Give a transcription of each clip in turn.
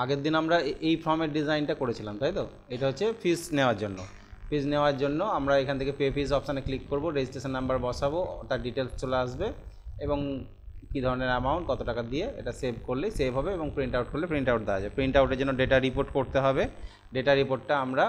আগের দিন আমরা এই ফর্মের ডিজাইনটা করেছিলাম, তাই তো? এটা হচ্ছে ফিস নেওয়ার জন্য। ফিস নেওয়ার জন্য আমরা এখান থেকে পে ফিস অপশানে ক্লিক করব, রেজিস্ট্রেশন নাম্বার বসাবো, তার ডিটেলস চলে আসবে এবং কী ধরনের অ্যামাউন্ট কত টাকা দিয়ে এটা সেভ করলেই সেভ হবে এবং প্রিন্ট আউট করলে প্রিন্ট আউট দেওয়া যায়। প্রিন্ট আউটের জন্য ডেটা রিপোর্ট করতে হবে। ডেটা রিপোর্টটা আমরা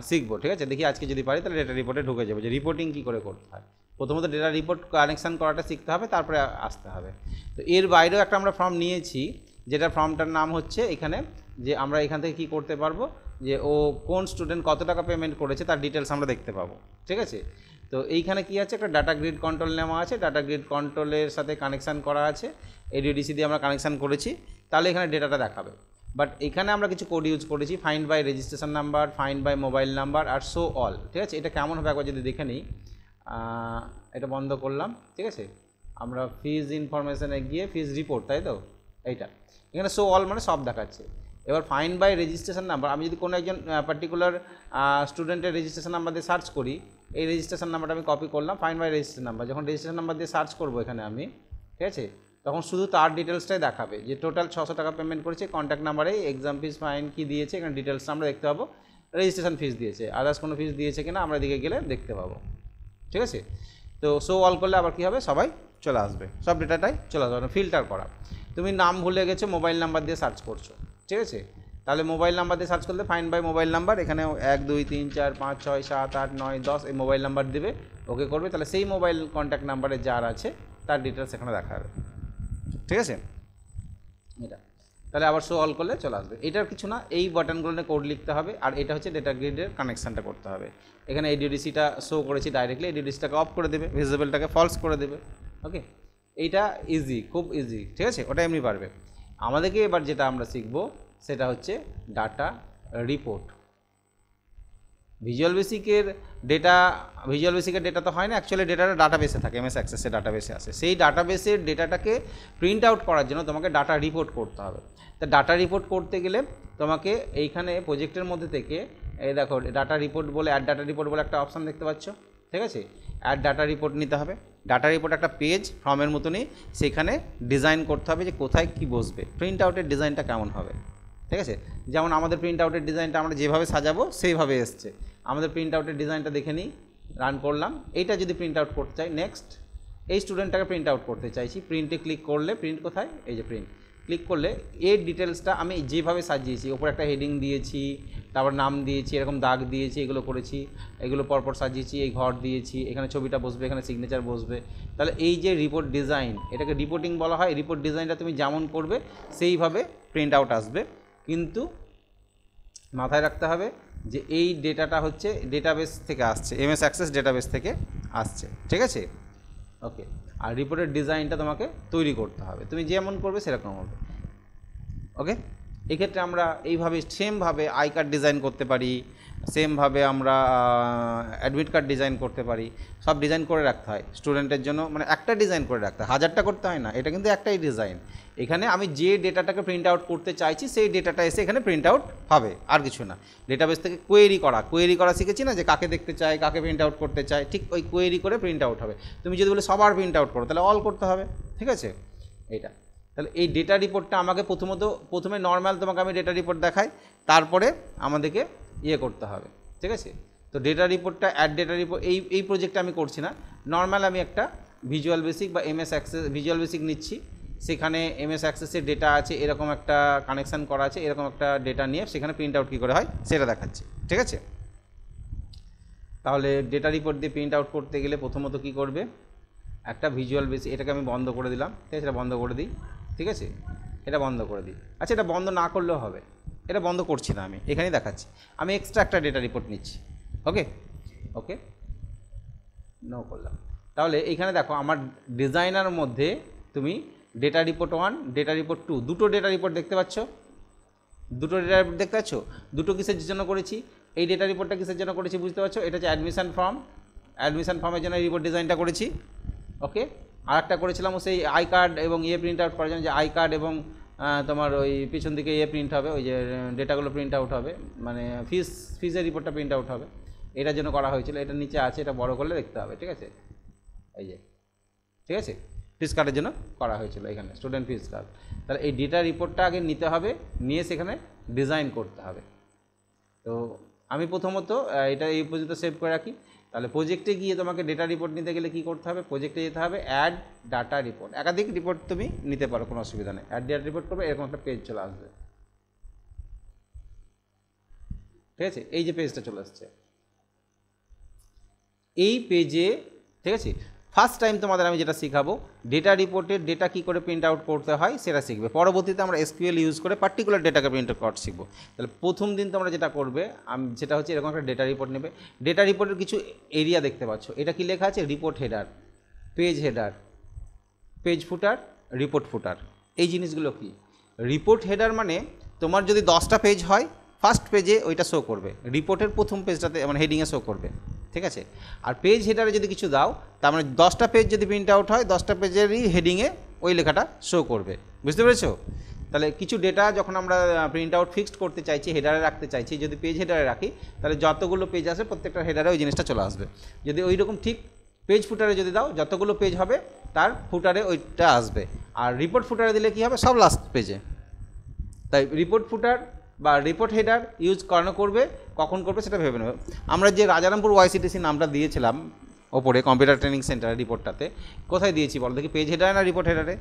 শিখবো, ঠিক আছে? দেখি আজকে যদি পারি তাহলে ডেটা রিপোর্টে ঢুকে যাবো যে রিপোর্টিং কী করে করতে হয়। প্রথমত ডেটা রিপোর্ট কানেকশান করাটা শিখতে হবে, তারপরে আসতে হবে। তো এর বাইরেও একটা আমরা ফর্ম নিয়েছি, যেটা ফর্মটার নাম হচ্ছে এখানে, যে আমরা এখান থেকে কী করতে পারবো, যে ও কোন স্টুডেন্ট কত টাকা পেমেন্ট করেছে তার ডিটেলস আমরা দেখতে পাবো, ঠিক আছে? তো এইখানে কি আছে, একটা ডাটা গ্রিড কন্ট্রোল নেওয়া আছে, ডাটা গ্রিড কন্ট্রোলের সাথে কানেকশান করা আছে, এডিডিসি দিয়ে আমরা কানেকশান করেছি, তাহলে এখানে ডেটাটা দেখাবে। বাট এখানে আমরা কিছু কোড ইউজ করেছি, find by registration number, find by mobile number আর শো অল, ঠিক আছে? এটা কেমন হবে একবার যদি দেখে নিই। এটা বন্ধ করলাম, ঠিক আছে? আমরা ফিজ ইনফরমেশানে গিয়ে ফিজ রিপোর্ট, তাই তো? এইটা এখানে শো অল মানে সব দেখাচ্ছে। এবার ফাইন্ড বাই রেজিস্ট্রেশন নাম্বার, আমি যদি কোনো একজন পার্টিকুলার স্টুডেন্টের রেজিস্ট্রেশন নাম্বার দিয়ে সার্চ করি, এই রেজিস্ট্রেশন নাম্বারটা আমি কপি করলাম, ফাইন্ড বাই রেজিস্ট্রেশন নাম্বার, যখন রেজিস্ট্রেশন নাম্বার দিয়ে সার্চ করবো এখানে আমি, ঠিক আছে, তখন শুধু তার ডিটেলসটাই দেখাবে, যে টোটাল 600 টাকা পেমেন্ট করেছে, কন্ট্যাক্ট নাম্বারে এক্সাম ফিস ফাইন কী দিয়েছে, এখানে ডিটেলসটা আমরা দেখতে পাবো, রেজিস্ট্রেশন ফিস দিয়েছে, আদার্স কোনো ফিস দিয়েছে কিনা আমরা দিকে গেলে দেখতে পাবো, ঠিক আছে? তো শো অল করলে আবার কী হবে, সবাই চলে আসবে, সব ডেটাটাই চলে আসবে, ফিল্টার করা। তুমি নাম ভুলে গেছো, মোবাইল নাম্বার দিয়ে সার্চ করছো, ঠিক আছে? তাহলে মোবাইল নাম্বার দিয়ে সার্চ করলে ফাইন্ড বাই মোবাইল নাম্বার, এখানে 1 2 3 4 5 6 7 8 9 10 এই মোবাইল নাম্বার দেবে, ওকে করবে, তাহলে সেই মোবাইল কন্ট্যাক্ট নাম্বারে যার আছে তার ডিটেলস এখানে দেখাবে, ঠিক আছে? এটা তাহলে আবার শো অল করলে চলে আসবে। এটার কিছু না, এই বাটনগুলো কোড লিখতে হবে, আর এটা হচ্ছে ডেটা গ্রিডের কানেকশানটা করতে হবে। এখানে এডিডিসিটা শো করেছি ডাইরেক্টলি, এডিডিসিটাকে অফ করে দেবে, ভিজিবলটাকে ফলস করে দেবে, ওকে? এইটা ইজি, খুব ইজি, ঠিক আছে? ওটা এমনি পারবে। আমাদেরকে এবার যেটা আমরা শিখবো সেটা হচ্ছে ডাটা রিপোর্ট। ভিজুয়াল বেসিকের ডেটা তো হয় না, অ্যাকচুয়ালি ডেটাটা ডাটাবেসে থাকে, এমএস অ্যাক্সেসের ডাটাবেসে আসে। সেই ডাটাবেসের ডেটাটাকে প্রিন্ট আউট করার জন্য তোমাকে ডাটা রিপোর্ট করতে হবে। তা ডাটা রিপোর্ট করতে গেলে তোমাকে এইখানে প্রজেক্টের মধ্যে থেকে এই দেখো ডাটা রিপোর্ট বলে, অ্যাড ডাটা রিপোর্ট বলে একটা অপশান দেখতে পাচ্ছ, ঠিক আছে? অ্যাড ডাটা রিপোর্ট নিতে হবে। ডাটা রিপোর্ট একটা পেজ ফর্মের মতনই, সেখানে ডিজাইন করতে হবে যে কোথায় কী বসবে, প্রিন্ট আউটের ডিজাইনটা কেমন হবে, ঠিক আছে? যেমন আমাদের প্রিন্ট আউটের ডিজাইনটা আমরা যেভাবে সাজাবো সেইভাবে এসছে। আমাদের প্রিন্ট আউটের ডিজাইনটা দেখে নিই, রান করলাম। এইটা যদি প্রিন্ট আউট করতে চাই, নেক্সট এই স্টুডেন্টটাকে প্রিন্ট আউট করতে চাইছি, প্রিন্টে ক্লিক করলে, প্রিন্ট কোথায়, এই যে প্রিন্ট, ক্লিক করলে এর ডিটেলসটা আমি যেভাবে সাজিয়েছি, ওপরে একটা হেডিং দিয়েছি, তারপর নাম দিয়েছি, এরকম দাগ দিয়েছি, এগুলো করেছি, এগুলো পরপর সাজিয়েছি, এই ঘর দিয়েছি, এখানে ছবিটা বসবে, এখানে সিগনেচার বসবে। তাহলে এই যে রিপোর্ট ডিজাইন, এটাকে রিপোর্টিং বলা হয়। রিপোর্ট ডিজাইনটা তুমি যেমন করবে সেইভাবে প্রিন্ট আউট আসবে, কিন্তু মাথায় রাখতে হবে যে এই ডেটাটা হচ্ছে ডেটাবেস থেকে আসছে, এমএস অ্যাক্সেস ডেটাবেস থেকে আসছে, ঠিক আছে? ওকে, আর রিপোর্টের ডিজাইনটা তোমাকে তৈরি করতে হবে, তুমি যেমন করবে সেরকম হবে, ওকে? এক্ষেত্রে আমরা এইভাবে সেমভাবে আই কার্ড ডিজাইন করতে পারি, সেমভাবে আমরা অ্যাডমিট কার্ড ডিজাইন করতে পারি, সব ডিজাইন করে রাখতে হয় স্টুডেন্টের জন্য, মানে একটা ডিজাইন করে রাখতে হয়, হাজারটা করতে হয় না, এটা কিন্তু একটাই ডিজাইন। এখানে আমি যে ডেটাটাকে প্রিন্ট আউট করতে চাইছি সেই ডেটাটা এসে এখানে প্রিন্ট আউট হবে, আর কিছু না। ডেটাবেস থেকে কোয়েরি করা শিখেছি না, যে কাকে দেখতে চাই, কাকে প্রিন্ট আউট করতে চাই, ঠিক ওই কোয়েরি করে প্রিন্ট আউট হবে। তুমি যদি বলে সবার প্রিন্ট আউট করো, তাহলে অল করতে হবে, ঠিক আছে? এইটা তাহলে এই ডেটা রিপোর্টটা আমাকে প্রথমে নর্মাল তোমাকে আমি ডেটা রিপোর্ট দেখাই, তারপরে আমাদেরকে করতে হবে, ঠিক আছে? তো ডেটা রিপোর্টটা অ্যাড ডেটা রিপোর্ট এই প্রজেক্টটা আমি করছি না, নর্মাল আমি একটা ভিজুয়াল বেসিক বা এমএস অ্যাক্সেস ভিজুয়াল বেসিক নিচ্ছি, সেখানে এমএস অ্যাক্সেসের ডেটা আছে, এরকম একটা কানেকশান করা আছে, এরকম একটা ডেটা নিয়ে সেখানে প্রিন্ট আউট কী করে হয় সেটা দেখাচ্ছি, ঠিক আছে? তাহলে ডেটা রিপোর্ট দিয়ে প্রিন্ট আউট করতে গেলে প্রথমত কী করবে, একটা ভিজুয়াল বেসিক, এটাকে আমি বন্ধ করে দিলাম, ঠিক আছে? এটা বন্ধ করে দিই, ঠিক আছে? এটা বন্ধ করে দিই। আচ্ছা, এটা বন্ধ না করলেও হবে, এটা বন্ধ করছি না, আমি এখানেই দেখাচ্ছি। আমি এক্সট্রা একটা ডেটা রিপোর্ট নিচ্ছি, ওকে ওকে নো করলাম। তাহলে এইখানে দেখো আমার ডিজাইনার মধ্যে তুমি ডেটা রিপোর্ট 1, ডেটা রিপোর্ট 2, দুটো ডেটা রিপোর্ট দেখতে পাচ্ছ, দুটো কিসের জন্য করেছি, এই ডেটা রিপোর্টটা কিসের জন্য করেছি বুঝতে পারছো? এটা হচ্ছে অ্যাডমিশন ফর্মের জন্য রিপোর্ট ডিজাইনটা করেছি, ওকে? আর একটা করেছিলাম সেই আই কার্ড এবং প্রিন্ট আউট করার জন্য, যে আই কার্ড এবং তোমার ওই পিছন দিকে প্রিন্ট হবে, ওই যে ডেটাগুলো প্রিন্ট আউট হবে, মানে ফিজের রিপোর্টটা প্রিন্ট আউট হবে, এটার জন্য করা হয়েছিল। এটা নিচে আছে, এটা বড় করলে দেখতে হবে, ঠিক আছে? এই যে, ঠিক আছে? ফিস কার্ডের জন্য করা হয়েছিল এখানে স্টুডেন্ট ফিস কার্ড। তাহলে এই ডেটা রিপোর্টটা আগে নিতে হবে, নিয়ে সেখানে ডিজাইন করতে হবে। তো আমি প্রথমত এটা এই পর্যন্ত সেভ করে রাখি। তাহলে প্রজেক্টে গিয়ে তোমাকে ডেটা রিপোর্ট নিতে গেলে কী করতে হবে, প্রজেক্টে যেতে হবে, অ্যাড ডাটা রিপোর্ট। একাধিক রিপোর্ট তুমি নিতে পারো, কোনো অসুবিধা নেই। অ্যাড ডাটা রিপোর্ট করবে, এরকম একটা পেজ চলে আসবে। ঠিক আছে, এই যে পেজটা চলে আসছে, এই পেজে ঠিক আছে ফার্স্ট টাইম তোমাদের আমি যেটা শেখাবো, ডেটা রিপোর্টের ডেটা কী করে প্রিন্ট আউট করতে হয় সেটা শিখবে। পরবর্তীতে আমরা এসকিউএল ইউজ করে পার্টিকুলার ডেটাকে প্রিন্ট আউট শিখবো। তাহলে প্রথম দিন তোমরা যেটা করবে, সেটা হচ্ছে এরকম একটা ডেটা রিপোর্ট নেবে। ডেটা রিপোর্টের কিছু এরিয়া দেখতে পাচ্ছ, এটা কি লেখা আছে, রিপোর্ট হেডার, পেজ ফুটার, রিপোর্ট ফুটার। এই জিনিসগুলো কি, রিপোর্ট হেডার মানে তোমার যদি 10টা পেজ হয়, ফার্স্ট পেজে ওইটা শো করবে, রিপোর্টের প্রথম পেজটাতে মানে হেডিংয়ে শো করবে। ঠিক আছে, আর পেজ হেডারে যদি কিছু দাও, তার মানে 10টা পেজ যদি প্রিন্ট আউট হয়, 10টা পেজেরই হেডিংয়ে ওই লেখাটা শো করবে। বুঝতে পেরেছো? তাহলে কিছু ডেটা যখন আমরা প্রিন্ট আউট ফিক্সড করতে চাইছি, হেডারে রাখতে চাইছি, যদি পেজ হেডারে রাখি, তাহলে যতগুলো পেজ আসে প্রত্যেকটা হেডারে ওই জিনিসটা চলে আসবে। যদি ওই রকম ঠিক পেজ ফুটারে যদি দাও, যতগুলো পেজ হবে তার ফুটারে ওইটা আসবে। আর রিপোর্ট ফুটারে দিলে কী হবে, সব লাস্ট পেজে। তাই রিপোর্ট ফুটার বা রিপোর্ট হেডার ইউজ কেন করবে, কখন করবে সেটা ভেবে নেবে। আমরা যে রাজারামপুর ওয়াইসিটিসি নামটা দিয়েছিলাম ওপরে কম্পিউটার ট্রেনিং সেন্টারে রিপোর্টটাতে, কোথায় দিয়েছি বল দেখি, পেজ হেডারে না রিপোর্ট হেডারে?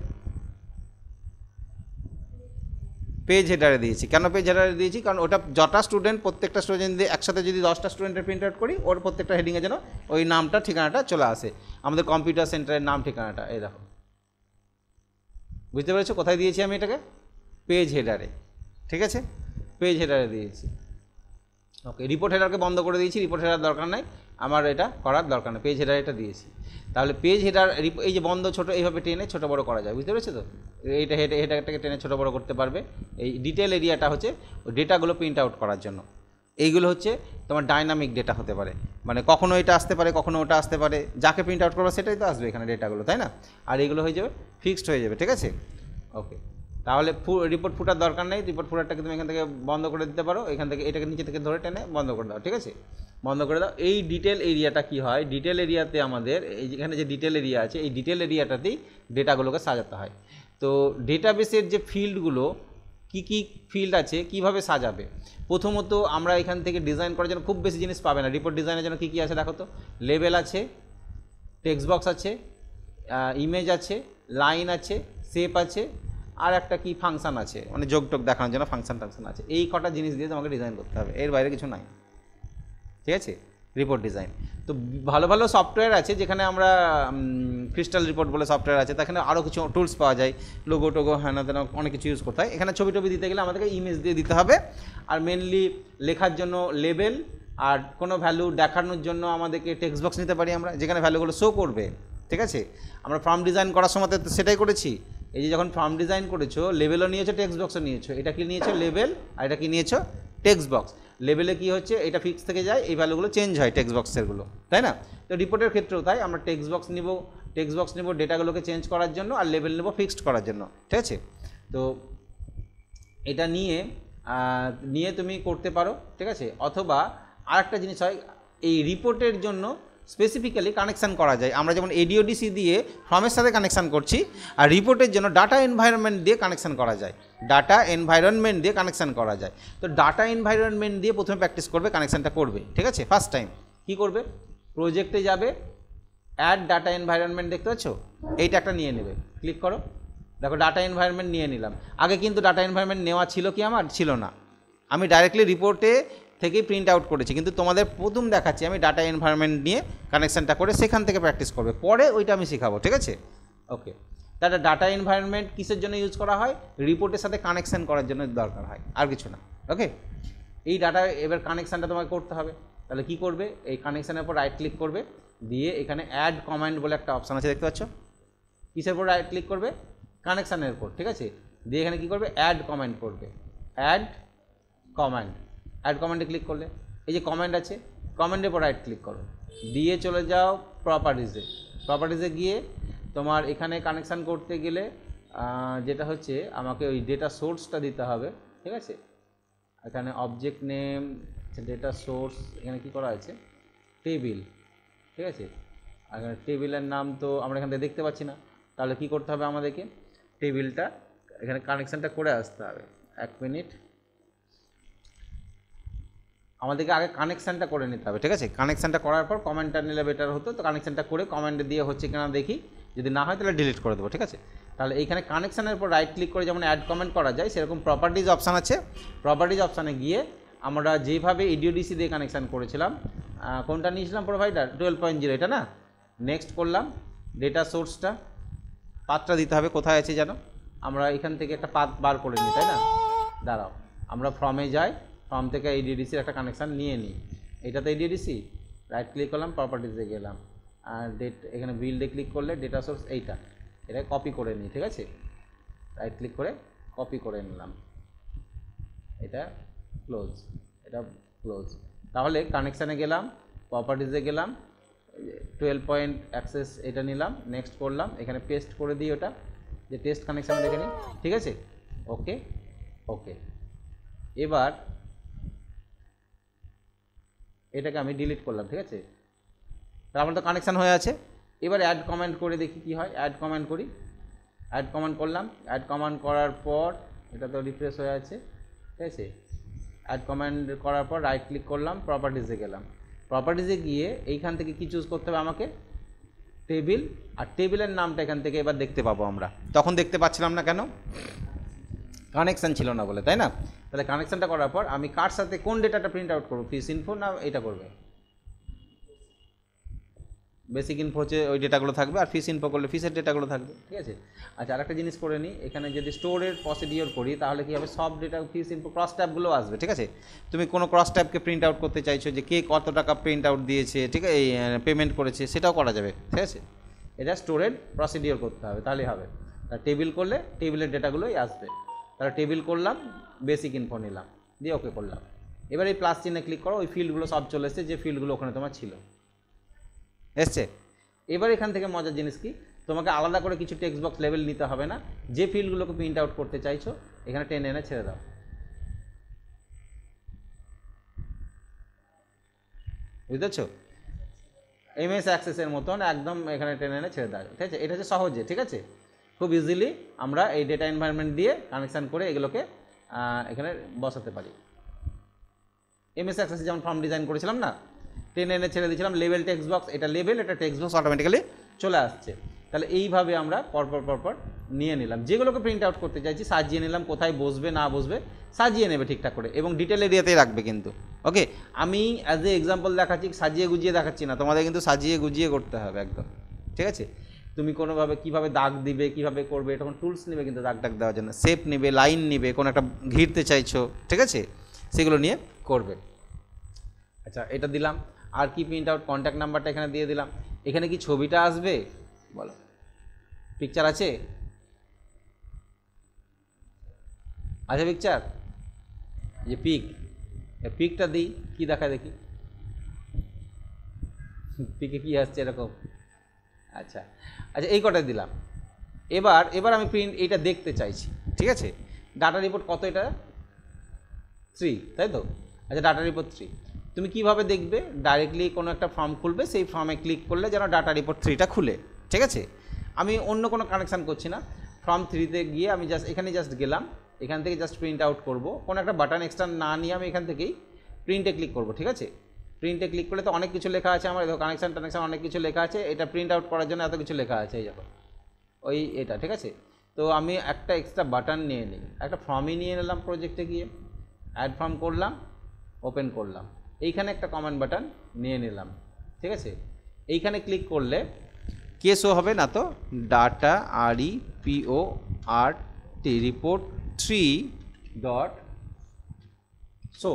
পেজ হেডারে দিয়েছি। কেন পেজ হেডারে দিয়েছি, কারণ ওটা যটা স্টুডেন্ট, প্রত্যেকটা স্টুডেন্ট দিয়ে একসাথে যদি 10টা স্টুডেন্টের প্রিন্ট আউট করি, ওর প্রত্যেকটা হেডিংয়ে যেন ওই নামটা ঠিকানাটা চলে আসে, আমাদের কম্পিউটার সেন্টারের নাম ঠিকানাটা। এই দেখো, বুঝতে পেরেছো কোথায় দিয়েছি আমি এটাকে, পেজ হেডারে। ঠিক আছে, পেজ হেডারে দিয়েছি। ওকে, রিপোর্ট হেডারকে বন্ধ করে দিয়েছি, রিপোর্ট হেডার দরকার নাই, আমার এটা করার দরকার নেই, পেজ হেডার এটা দিয়েছি। তাহলে পেজ হেডার এই যে বন্ধ ছোটো এইভাবে টেনে ছোটো বড়ো করা যায়, বুঝতে পেরেছো তো? এইটা হেডারটাকে টেনে ছোটো বড়ো করতে পারবে। এই ডিটেল এরিয়াটা হচ্ছে ডেটাগুলো প্রিন্ট আউট করার জন্য। এইগুলো হচ্ছে তোমার ডাইনামিক ডেটা হতে পারে, মানে কখনো এটা আসতে পারে, কখনো ওটা আসতে পারে, যাকে প্রিন্ট আউট করবে সেটাই তো আসবে এখানে ডেটাগুলো, তাই না? আর এইগুলো হয়ে যাবে ফিক্সড হয়ে যাবে। ঠিক আছে, ওকে। তাহলে রিপোর্ট ফুটার দরকার নেই, রিপোর্ট ফুটারটাকে তুমি এখান থেকে বন্ধ করে দিতে পারো, এখান থেকে এটাকে নিচে থেকে ধরে টেনে বন্ধ করে দাও। ঠিক আছে, বন্ধ করে দাও। এই ডিটেল এরিয়াটা কি হয়, ডিটেল এরিয়াতে আমাদের এই যেখানে যে ডিটেল এরিয়া আছে, এই ডিটেল এরিয়াটাতেই ডেটাগুলোকে সাজাতে হয়। তো ডেটাবেসের যে ফিল্ডগুলো, কি কি ফিল্ড আছে, কিভাবে সাজাবে, প্রথমত আমরা এখান থেকে ডিজাইন করার জন্য খুব বেশি জিনিস পাবে না। রিপোর্ট ডিজাইনের জন্য কী কী আছে দেখো তো, লেবেল আছে, টেক্সট বক্স আছে, ইমেজ আছে, লাইন আছে, শেপ আছে, আর একটা কি ফাংশান আছে, মানে যোগ টোগ দেখানোর জন্য ফাংশান আছে। এই কটা জিনিস দিয়ে তোমাকে ডিজাইন করতে হবে, এর বাইরে কিছু নাই। ঠিক আছে, রিপোর্ট ডিজাইন। তো ভালো ভালো সফটওয়্যার আছে, যেখানে আমরা ক্রিস্টাল রিপোর্ট বলে সফটওয়্যার আছে, সেখানে আরও কিছু টুলস পাওয়া যায়, লোগো টোগো হ্যাঁ না তেন অনেক কিছু ইউজ করতে হয়। এখানে ছবি টবি দিতে গেলে আমাদেরকে ইমেজ দিয়ে দিতে হবে। আর মেনলি লেখার জন্য লেবেল, আর কোনো ভ্যালু দেখানোর জন্য আমাদেরকে টেক্সট বক্স নিতে পারি আমরা, যেখানে ভ্যালুগুলো শো করবে। ঠিক আছে, আমরা ফর্ম ডিজাইন করার সময় তো সেটাই করেছি। এই যে যখন ফর্ম ডিজাইন করেছো, লেবেলও নিয়েছো, টেক্সট বক্সও নিয়েছো। এটা কি নিয়েছো, লেবেল, আর এটা কি নিয়েছো, টেক্সট বক্স। লেবেলে কি হচ্ছে, এটা ফিক্স থেকে যায়, এই ভ্যালুগুলো চেঞ্জ হয় টেক্সট বক্সেরগুলো, তাই না? তো রিপোর্টের ক্ষেত্রেও তাই, আমরা টেক্সট বক্স নেব ডেটাগুলোকে চেঞ্জ করার জন্য, আর লেবেল নেব ফিক্সড করার জন্য। ঠিক আছে, তো এটা নিয়ে তুমি করতে পারো। ঠিক আছে, অথবা আরেকটা জিনিস হয়, এই রিপোর্টের জন্য স্পেসিফিক্যালি কানেকশান করা যায়। আমরা যেমন এডিওডিসি দিয়ে ফর্মের সাথে কানেকশান করছি, আর রিপোর্টের জন্য ডাটা এনভায়রনমেন্ট দিয়ে কানেকশান করা যায়, ডাটা এনভায়রনমেন্ট দিয়ে কানেকশান করা যায়। তো ডাটা এনভায়রনমেন্ট দিয়ে প্রথমে প্র্যাকটিস করবে, কানেকশানটা করবে। ঠিক আছে, ফার্স্ট টাইম কী করবে, প্রজেক্টে যাবে, অ্যাড ডাটা এনভায়রনমেন্ট দেখতে পাচ্ছ, এইটা একটা নিয়ে নেবে, ক্লিক করো। দেখো ডাটা এনভায়রনমেন্ট নিয়ে নিলাম। আগে কিন্তু ডাটা এনভায়রনমেন্ট নেওয়া ছিল কি, আমার ছিল না, আমি ডাইরেক্টলি রিপোর্টে থেকেই প্রিন্ট আউট করেছি। কিন্তু তোমাদের প্রথম দেখাচ্ছি আমি ডাটা এনভায়রনমেন্ট নিয়ে কানেকশানটা করে, সেখান থেকে প্র্যাকটিস করবে, পরে ওইটা আমি শেখাবো। ঠিক আছে, ওকে। তাহলে ডাটা এনভায়রনমেন্ট কিসের জন্য ইউজ করা হয়, রিপোর্টের সাথে কানেকশান করার জন্য দরকার হয়, আর কিছু না। ওকে, এই ডাটা এবার কানেকশানটা তোমাকে করতে হবে। তাহলে কি করবে, এই কানেকশানের উপর রাইট ক্লিক করবে, দিয়ে এখানে অ্যাড কমান্ড বলে একটা অপশান আছে, দেখতে পাচ্ছ, কিসের উপর রাইট ক্লিক করবে, কানেকশানের উপর। ঠিক আছে, দিয়ে এখানে কী করবে, অ্যাড কমান্ড করবে, অ্যাড কমান্ডে ক্লিক করলে এই যে কমান্ড আছে, কমান্ডের উপর রাইট ক্লিক করো, দিয়ে চলে যাও প্রপার্টিজে গিয়ে তোমার এখানে কানেকশান করতে গেলে যেটা হচ্ছে, আমাকে ওই ডেটা সোর্সটা দিতে হবে। ঠিক আছে, এখানে অবজেক্ট নেম, ডেটা সোর্স, এখানে কী করা আছে, টেবিল। ঠিক আছে, আর টেবিলের নাম তো আমরা এখান থেকে দেখতে পাচ্ছি না, তাহলে কি করতে হবে আমাদেরকে, টেবিলটা এখানে কানেকশানটা করে আসতে হবে। 1 মিনিট, আমাদেরকে আগে কানেকশানটা করে নিতে হবে, ঠিক আছে। কানেকশানটা করার পর কমেন্টটা নিলে বেটার হতো। তো কানেকশানটা করে কমেন্ট দিয়ে হচ্ছে কিনা দেখি, যদি না হয় তাহলে ডিলিট করে দেবো, ঠিক আছে। তাহলে এইখানে কানেকশানের উপর রাইট ক্লিক করে যেমন অ্যাড কমেন্ট করা যায়, সেরকম প্রপার্টিজ অপশান আছে। প্রপার্টিজ অপশানে গিয়ে আমরা যেভাবে ইডিওডিসি দিয়ে কানেকশান করেছিলাম, কোনটা নিয়েছিলাম প্রোভাইডার 12.0, এটা না, নেক্সট করলাম। ডেটা সোর্সটা পাথটা দিতে হবে, কোথায় আছে যেন, আমরা এখান থেকে একটা পাথ বার করে নিই, তাই না। দাঁড়াও, আমরা ফর্মে যাই, ফর্ম থেকে ইডিওডিসির একটা কানেকশান নিয়ে নিই। এটাতে ইডিওডিসি, রাইট ক্লিক করলাম, প্রপার্টিজে গেলাম, আর ডেট এখানে বিল্ডে ক্লিক করলে ডেটা সোর্স এইটা, এটা কপি করে নিই, ঠিক আছে। রাইট ক্লিক করে কপি করে নিলাম, এটা ক্লোজ, এটা ক্লোজ। তাহলে কানেকশানে গেলাম, প্রপার্টিজে গেলাম, 12 পয়েন্ট অ্যাক্সেস এটা নিলাম, নেক্সট করলাম, এখানে পেস্ট করে দিই ওটা, যে টেস্ট কানেকশান দেখে নিই, ঠিক আছে। ওকে ওকে, এবার এটাকে আমি ডিলিট করলাম, ঠিক আছে। তার আমার তো কানেকশান হয়ে আছে। এবার অ্যাড কমেন্ট করে দেখি কি হয়, অ্যাড কমেন্ট করি, অ্যাড কমেন্ট করলাম। অ্যাড কমেন্ট করার পর এটা তো রিফ্রেশ হয়ে আছে, ঠিক আছে। অ্যাড কমেন্ট করার পর রাইট ক্লিক করলাম, প্রপার্টিজে গেলাম। প্রপার্টিজে গিয়ে এইখান থেকে কি চুজ করতে হবে আমাকে, টেবিল। আর টেবিলের নামটা এখান থেকে এবার দেখতে পাবো আমরা, তখন দেখতে পাচ্ছিলাম না কেন, কানেকশান ছিল না বলে, তাই না। তাহলে কানেকশানটা করার পর আমি কার সাথে কোন ডেটাটা প্রিন্ট আউট করবো, ফিস ইনফো না এটা করবে, বেসিক ইনফো হচ্ছে ওই ডেটাগুলো থাকবে, আর ফিস ইনফো করলে ফিসের ডেটাগুলো থাকবে, ঠিক আছে। আচ্ছা, আরেকটা জিনিস করে নিই, এখানে যদি স্টোরের প্রসিডিওর করি তাহলে কি হবে, সব ডেটা ফিস ইনফো ক্রস ট্যাবগুলো আসবে, ঠিক আছে। তুমি কোনো ক্রস ট্যাবকে প্রিন্ট আউট করতে চাইছো, যে কে কত টাকা প্রিন্ট আউট দিয়েছে, ঠিক আছে, এই পেমেন্ট করেছে, সেটাও করা যাবে, ঠিক আছে। এটা স্টোরের প্রসিডিওর করতে হবে, তাহলেই হবে। তা টেবিল করলে টেবিলের ডেটাগুলোই আসবে। তাহলে টেবিল করলাম, বেসিক ইনফো নিলাম, দিয়ে ওকে করলাম। এবার এই প্লাস চিহ্নে ক্লিক করো, ওই ফিল্ডগুলো সব চলে এসছে, যে ফিল্ডগুলো ওখানে তোমার ছিল, এসছে। এবার এখান থেকে মজার জিনিস কি, তোমাকে আলাদা করে কিছু টেক্সট বক্স লেভেল নিতে হবে না, যে ফিল্ডগুলোকে প্রিন্ট আউট করতে চাইছো এখানে টেনে এনে ছেড়ে দাও, বুঝতেছ। এমএস অ্যাক্সেসের মতন একদম এখানে টেনে এনে ছেড়ে দাও, ঠিক আছে। এটা হচ্ছে সহজে, ঠিক আছে, খুব ইজিলি আমরা এই ডেটা এনভায়রনমেন্ট দিয়ে কানেকশান করে এগুলোকে এখানে বসাতে পারি। এমএস অ্যাক্সেসে যেমন ফর্ম ডিজাইন করেছিলাম না, টেনে এনে ছেড়ে দিয়েছিলাম, লেভেল টেক্সট বক্স, এটা লেভেল, এটা টেক্সট বক্স অটোমেটিক্যালি চলে আসছে। তাহলে এইভাবে আমরা পরপর নিয়ে নিলাম, যেগুলোকে প্রিন্ট আউট করতে চাইছি সাজিয়ে নিলাম, কোথায় বসবে না বসবে সাজিয়ে নেবে ঠিকঠাক করে, এবং ডিটেল এরিয়াতেই রাখবে কিন্তু। ওকে, আমি অ্যাজ এ এক্সাম্পল দেখাচ্ছি, সাজিয়ে গুজিয়ে দেখাচ্ছি না, তোমাদের কিন্তু সাজিয়ে গুজিয়ে করতে হবে একদম, ঠিক আছে। তুমি কোনোভাবে কীভাবে দাগ দিবে, কীভাবে করবে, তখন টুলস নেবে কিন্তু দাগ টাগ দেওয়ার জন্য, শেপ নেবে, লাইন নেবে, কোনো একটা ঘিরতে চাইছো, ঠিক আছে, সেগুলো নিয়ে করবে। আচ্ছা, এটা দিলাম। আর কি প্রিন্ট আউট, কন্ট্যাক্ট নাম্বারটা এখানে দিয়ে দিলাম। এখানে কি ছবিটা আসবে বলো, পিকচার আছে, আছে পিকচার, যে পিকটা দিই, কি দেখা দেখি, পিকে কি আসছে এরকম। আচ্ছা আচ্ছা, এই কটাই দিলাম। এবার আমি প্রিন্ট এইটা দেখতে চাইছি, ঠিক আছে। ডাটা রিপোর্ট কত, এটা 3, তাই তো। আচ্ছা, ডাটা রিপোর্ট 3 তুমি কিভাবে দেখবে, ডাইরেক্টলি কোনো একটা ফর্ম খুলবে, সেই ফর্মে ক্লিক করলে যেন ডাটা রিপোর্ট 3টা খুলে, ঠিক আছে। আমি অন্য কোনো কানেকশান করছি না, ফর্ম 3তে গিয়ে আমি এখানে গেলাম, এখান থেকে প্রিন্ট আউট করবো, কোনো একটা বাটন এক্সট্রা না নিয়ে আমি এখান থেকেই প্রিন্টে ক্লিক করবো, ঠিক আছে। প্রিন্টে ক্লিক করলে তো অনেক কিছু লেখা আছে আমার, দেখো কানেকশান অনেক কিছু লেখা আছে, এটা প্রিন্ট আউট করার জন্য এত কিছু লেখা আছে, এই যখন ওই এটা, ঠিক আছে। তো আমি একটা এক্সট্রা বাটন নিয়ে নিই, একটা ফর্মই নিয়ে নিলাম, প্রজেক্টে গিয়ে অ্যাড ফর্ম করলাম, ওপেন করলাম, এইখানে একটা কমেন্ট বাটন নিয়ে নিলাম, ঠিক আছে। এইখানে ক্লিক করলে কে শো হবে না, তো data REPORT report 3 dot show,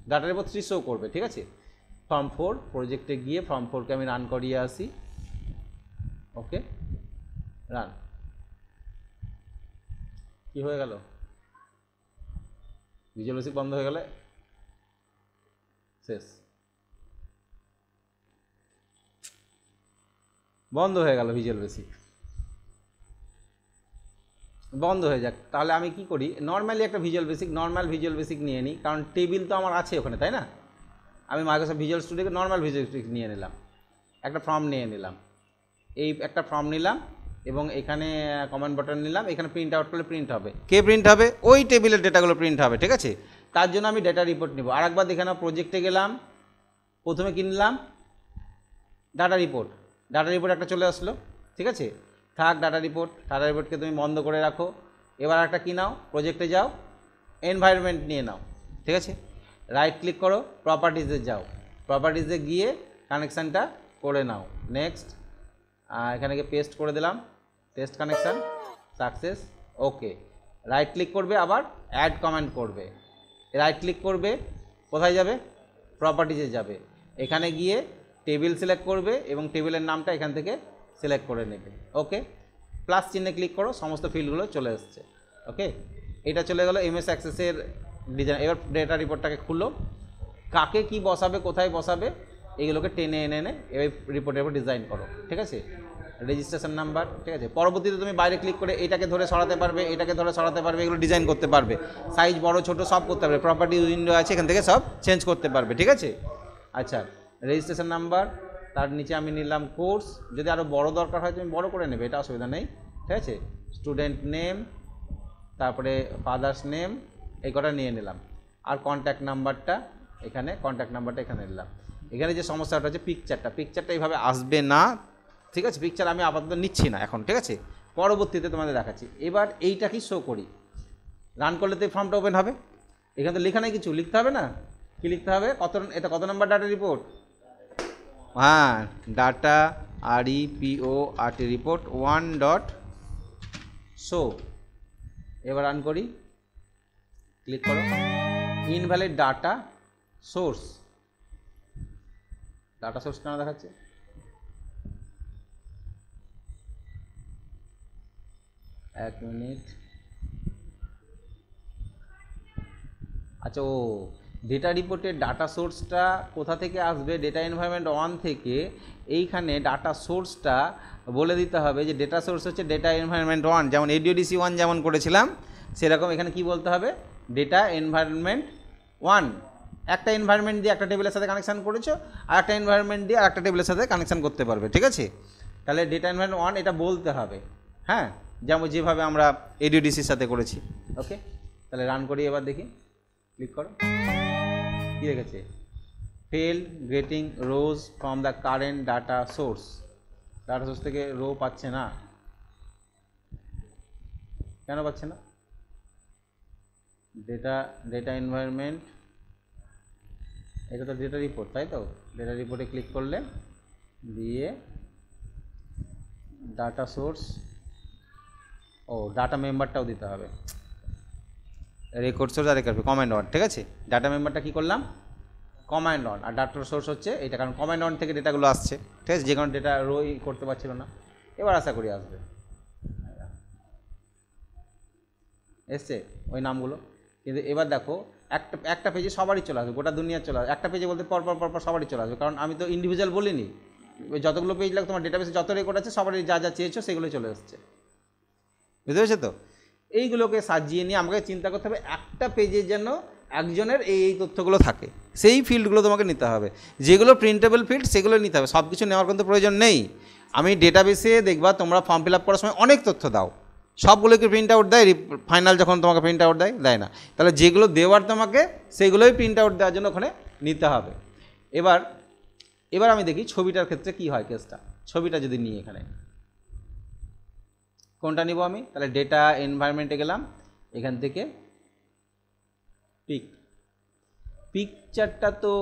data report 3 show করবে, ঠিক আছে। ফর্ম 4 প্রজেক্টে গিয়ে ফর্ম 4কে আমি রান করিয়ে আসি, ওকে, রান। কি হয়ে গেল, ভিজুয়াল বেসিক বন্ধ হয়ে গেলে শেষ, বন্ধ হয়ে গেল, ভিজুয়াল বেসিক বন্ধ হয়ে যাক। তাহলে আমি কি করি, নর্মালি একটা নর্মাল ভিজুয়াল বেসিক নিয়ে নিই, কারণ টেবিল তো আমার আছে ওখানে, তাই না। আমি মাইক্রোসফট ভিজুয়াল স্টুডিওকে নর্মাল ভিজুয়াল বেসিক নিয়ে নিলাম, একটা ফর্ম নিয়ে নিলাম, এই একটা ফর্ম নিলাম, এবং এখানে কমেন্ট বাটন নিলাম, এখানে প্রিন্ট আউট করলে প্রিন্ট হবে। কে প্রিন্ট হবে? ওই টেবিলের ডেটাগুলো প্রিন্ট হবে, ঠিক আছে। তার জন্য আমি ডেটা রিপোর্ট নেব। আরেকবার দেখে নাও, প্রজেক্টে গেলাম, প্রথমে কিনলাম ডাটা রিপোর্ট, ডাটা রিপোর্ট একটা চলে আসলো, ঠিক আছে। থাক ডাটা রিপোর্টকে তুমি বন্ধ করে রাখো। এবার একটা কি নাও, প্রজেক্টে যাও, এনভায়রনমেন্ট নিয়ে নাও, ঠিক আছে। রাইট ক্লিক করো, প্রপার্টিজে যাও, প্রপার্টিজে গিয়ে কানেকশানটা করে নাও। নেক্সট, এখানে গিয়ে পেস্ট করে দিলাম, পেস্ট কানেকশান সাকসেস, ওকে। রাইট ক্লিক করবে, আবার অ্যাড কমেন্ট করবে, রাইট ক্লিক করবে, কোথায় যাবে? প্রপার্টিজে যাবে, এখানে গিয়ে টেবিল সিলেক্ট করবে এবং টেবিলের নামটা এখান থেকে সিলেক্ট করে নেবে, ওকে। প্লাস চিহ্নে ক্লিক করো, সমস্ত ফিল্ডগুলো চলে এসছে, ওকে। এটা চলে গেল এমএস অ্যাক্সেসের ডিজাইন। এবার ডেটা রিপোর্টটাকে খুলো, কাকে কি বসাবে, কোথায় বসাবে, এইগুলোকে টেনে এনে এনে এই রিপোর্টের উপর ডিজাইন করো, ঠিক আছে। রেজিস্ট্রেশন নাম্বার, ঠিক আছে। পরবর্তীতে তুমি বাইরে ক্লিক করে এটাকে ধরে সরাতে পারবে, এটাকে ধরে সরাতে পারবে, এগুলো ডিজাইন করতে পারবে, সাইজ বড় ছোট সব করতে পারবে। প্রপার্টি উইন্ডো আছে, এখান থেকে সব চেঞ্জ করতে পারবে, ঠিক আছে। আচ্ছা, রেজিস্ট্রেশন নাম্বার, তার নিচে আমি নিলাম কোর্স, যদি আরও বড় দরকার হয় তুমি বড় করে নেবে, এটা অসুবিধা নেই, ঠিক আছে। স্টুডেন্ট নেম, তারপরে ফাদার্স নেম, এই কটা নিয়ে নিলাম। আর কন্ট্যাক্ট নাম্বারটা এখানে, কন্ট্যাক্ট নাম্বারটা এখানে নিলাম। এখানে যে সমস্যাটা হচ্ছে পিকচারটা এইভাবে আসবে না, ঠিক আছে। পিকচার আমি আপাতত নিচ্ছি না এখন, ঠিক আছে, পরবর্তীতে তোমাদের দেখাচ্ছি। এবার এইটা কি শো করি, রান করলে তো এই ফর্মটা ওপেন হবে। এখানে তো লেখা নেই কিছু, লিখতে হবে না? কি লিখতে হবে? এটা কত নাম্বার ডাটা রিপোর্ট? হ্যাঁ, ডাটা REPORT রিপোর্ট 1.show। এবার রান করি, ক্লিক করো, ইনভ্যালিড ডাটা সোর্স কেন দেখাচ্ছে? এক মিনিট, আচ্ছা, ও ডেটা রিপোর্টের ডাটা সোর্সটা কোথা থেকে আসবে? ডেটা এনভায়রনমেন্ট 1 থেকে। এইখানে ডাটা সোর্সটা বলে দিতে হবে যে ডেটা সোর্স হচ্ছে ডেটা এনভায়রনমেন্ট 1, যেমন ADODC 1 যেমন করেছিলাম সেরকম এখানে কি বলতে হবে? Data environment 1। একটা এনভায়রনমেন্ট দিয়ে একটা টেবিলের সাথে কানেকশান করেছো, আর একটা এনভায়রনমেন্ট দিয়ে আর একটা টেবিলের সাথে কানেকশান করতে পারবে, ঠিক আছে। তাহলে ডেটা এনভায়রনমেন্ট 1 এটা বলতে হবে, হ্যাঁ, যেভাবে আমরা ADODCর সাথে করেছি, ওকে। তাহলে রান করি, এবার দেখি, ক্লিক করো, কী রেখেছে? Fail getting rose from the current data source থেকে রো পাচ্ছে না, কেন পাচ্ছে না? ডেটা এনভায়রনমেন্ট, এটা তো ডেটা রিপোর্ট, তাই তো। ডেটা রিপোর্টে ক্লিক করলে দিয়ে ডাটা সোর্স, ও ডাটা মেম্বারটাও দিতে হবে, রেকর্ড সোর্স আর রেকর্ড কমান্ড 1, ঠিক আছে। ডাটা মেম্বারটা কী করলাম? কমান্ড 1, আর ডাটা সোর্স হচ্ছে এটা, কারণ কমান্ড 1 থেকে ডেটাগুলো আসছে, ঠিক আছে। যে কোনো ডেটা রোই করতে পারছিল না, এবার আশা করি আসবে, এসছে ওই নামগুলো। কিন্তু এবার দেখো, একটা পেজে সবারই চলে আসবে, গোটা দুনিয়ার চলে আসবে। একটা পেজে বলতে পরপর সবারই চলে আসবে, কারণ আমি তো ইন্ডিভিজুয়াল বলিনি। যতগুলো পেজ লাগে তোমার ডেটাবেসে যত রেকর্ড আছে সবারই যা চেয়েছো সেগুলো চলে এসছে, বুঝতে পেরেছো তো। এইগুলোকে সাজিয়ে নিয়ে আমাকে চিন্তা করতে হবে একটা পেজে যেন একজনের এই তথ্যগুলো থাকে, সেই ফিল্ডগুলো তোমাকে নিতে হবে। যেগুলো প্রিন্টেবল ফিল্ড সেগুলো নিতে হবে, সব কিছু নেওয়ার কিন্তু প্রয়োজন নেই। আমি ডেটাবেসে দেখবা তোমরা ফর্ম ফিল আপ করার সময় অনেক তথ্য দাও, সবগুলোকে প্রিন্ট আউট দেয় ফাইনাল যখন তোমাকে প্রিন্ট আউট দেয় না। তাহলে যেগুলো দেওয়ার তোমাকে সেগুলোই প্রিন্ট আউট দেওয়ার জন্য ওখানে নিতে হবে। এবার আমি দেখি ছবিটার ক্ষেত্রে কি হয় কেসটা। ছবিটা যদি নিই, এখানে কোনটা নিব আমি? তাহলে ডেটা এনভায়রনমেন্টে গেলাম, এখান থেকে পিকচারটা তো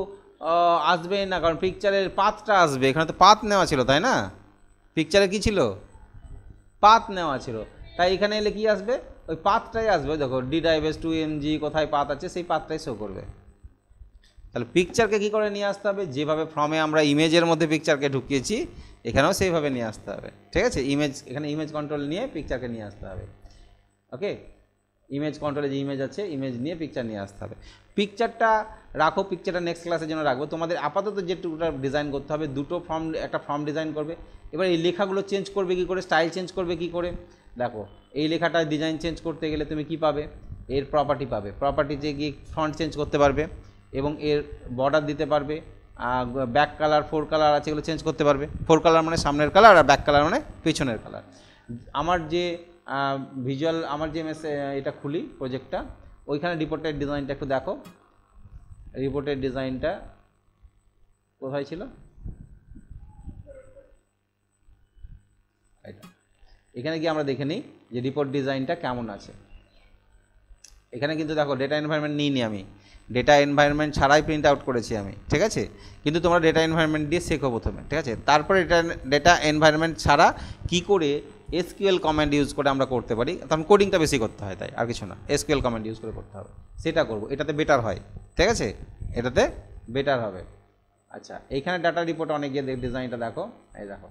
আসবে না, কারণ পিকচারের পাথটা আসবে, এখানে তো পাথ নেওয়া ছিল, তাই না? পিকচারে কি ছিল? পাথ নেওয়া ছিল, তাই এখানে এলে কি আসবে? ওই পাথটাই আসবে। দেখো DDIVS2MG কোথায় পাথ আছে সেই পাথটাই শো করবে। তাহলে পিকচারকে কী করে নিয়ে আসতে হবে? যেভাবে ফর্মে আমরা ইমেজের মধ্যে পিকচারকে ঢুকিয়েছি এখানেও সেইভাবে নিয়ে আসতে হবে, ঠিক আছে। এখানে ইমেজ কন্ট্রোল নিয়ে পিকচারকে নিয়ে আসতে হবে, ওকে। ইমেজ কন্ট্রোলে যে ইমেজ আছে ইমেজ নিয়ে পিকচার নিয়ে আসতে হবে। পিকচারটা রাখো, পিকচারটা নেক্সট ক্লাসের জন্য রাখবো। তোমাদের আপাতত যেটুকুটা ডিজাইন করতে হবে, একটা ফর্ম ডিজাইন করবে। এবার এই লেখাগুলো চেঞ্জ করবে কী করে, স্টাইল চেঞ্জ করবে কী করে? দেখো, এই লেখাটা ডিজাইন চেঞ্জ করতে গেলে তুমি কি পাবে? এর প্রপার্টি পাবে, প্রপার্টিতে গিয়ে ফন্ট চেঞ্জ করতে পারবে এবং এর বর্ডার দিতে পারবে। ব্যাক কালার 4 কালার আছে, এগুলো চেঞ্জ করতে পারবে। 4 কালার মানে সামনের কালার, আর ব্যাক কালার মানে পিছনের কালার। আমার যে ভিজুয়াল, আমার যে এটা খুলি প্রজেক্টটা, ওইখানে রিপোর্টের ডিজাইনটা একটু দেখো। রিপোর্টের ডিজাইনটা কোথায় ছিল? এটা এখানে গিয়ে আমরা দেখে নিই যে রিপোর্ট ডিজাইনটা কেমন আছে। এখানে কিন্তু দেখো ডেটা এনভায়রনমেন্ট নিইনি আমি, ডেটা এনভায়রনমেন্ট ছাড়াই প্রিন্ট আউট করেছি আমি, ঠিক আছে। কিন্তু তোমরা ডেটা এনভায়রনমেন্ট দিয়ে শেখো প্রথমে, ঠিক আছে। তারপরে ডেটা এনভায়রনমেন্ট ছাড়া কি করে এসকিউএল কমান্ড ইউজ করে আমরা করতে পারি, তখন কোডিংটা বেশি করতে হয়, তাই আর কিছু না, এসকিউএল কমান্ড ইউজ করে করতে হবে, সেটা করবো। এটাতে বেটার হয়, ঠিক আছে, এটাতে বেটার হবে। আচ্ছা, এইখানে ডাটা রিপোর্ট অনেক গিয়ে ডিজাইনটা দেখো, এই দেখো।